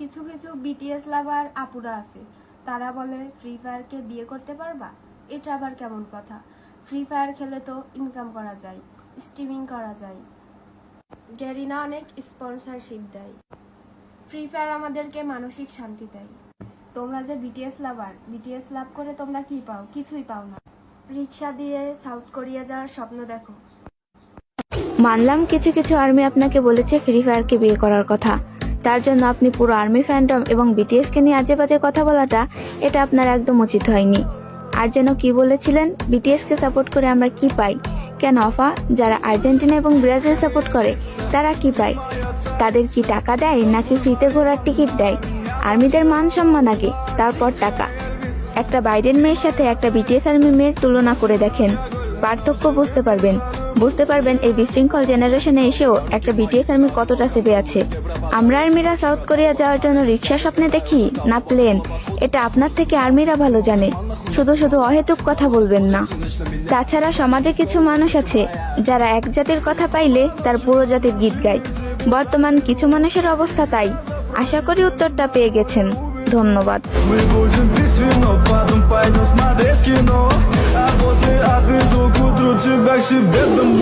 কিছু কিছু বিটিএস লাভার আপুরা আছে, তারা বলে ফ্রি ফায়ারকে বিয়ে করতে পারবা। এটা আবার কেমন কথা? ফ্রি ফায়ার খেলে তো ইনকাম করা যায়, স্ট্রিমিং করা যায়, গ্যারিনা অনেক স্পন্সরশিপ দেয়। ফ্রি ফায়ার আমাদেরকে মানসিক শান্তি দেয়। তোমরা যে বিটিএস লাভার, বিটিএস লাভ করে তোমরা কি পাও? কিছুই পাও না। রিক্সা দিয়ে সাউথ কোরিয়া যাওয়ার স্বপ্ন দেখো। মানলাম কিছু কিছু আর্মি আপনাকে বলেছে ফ্রি ফায়ারকে বিয়ে করার কথা, তার জন্য আপনি পুরো আর্মি ফ্যান্ডম এবং বিটিএসকে নিয়ে আজে বাজে কথা বলাটা এটা আপনার একদম উচিত হয়নি। আর যেন কি বলেছিলেন, বিটিএসকে সাপোর্ট করে আমরা কি পাই? কেন আফা, যারা আর্জেন্টিনা এবং ব্রাজিল সাপোর্ট করে তারা কি পায়? তাদের কি টাকা দেয় নাকি ফ্রিতে ঘোরার টিকিট দেয়? আর্মিদের মান সম্মান আগে, তারপর টাকা। একটা বাইডেন মেয়ের সাথে একটা বিটিএস আর্মি মেয়ের তুলনা করে দেখেন, পার্থক্য বুঝতে পারবেন এই বিশৃঙ্খল জেনারেশনে এসেও একটা বিটিএস আর্মি কতটা সেভে আছে। আমরা আর্মিরা সাউথ কোরিয়া যাওয়ার জন্য রিক্সা স্বপ্নে দেখি না প্লেন, এটা আপনার থেকে আর্মিরা ভালো জানে। শুধু শুধু অহেতুক কথা বলবেন না। তাছাড়া সমাজে কিছু মানুষ আছে যারা এক জাতির কথা পাইলে তার পুরো জাতির গীত গায়। বর্তমান কিছু মানুষের অবস্থা তাই। আশা করি উত্তরটা পেয়ে গেছেন। ধন্যবাদ। Мы будем пить вино, потом пойдем смотреть кино. А после отвезу к утру тебя к себе домой.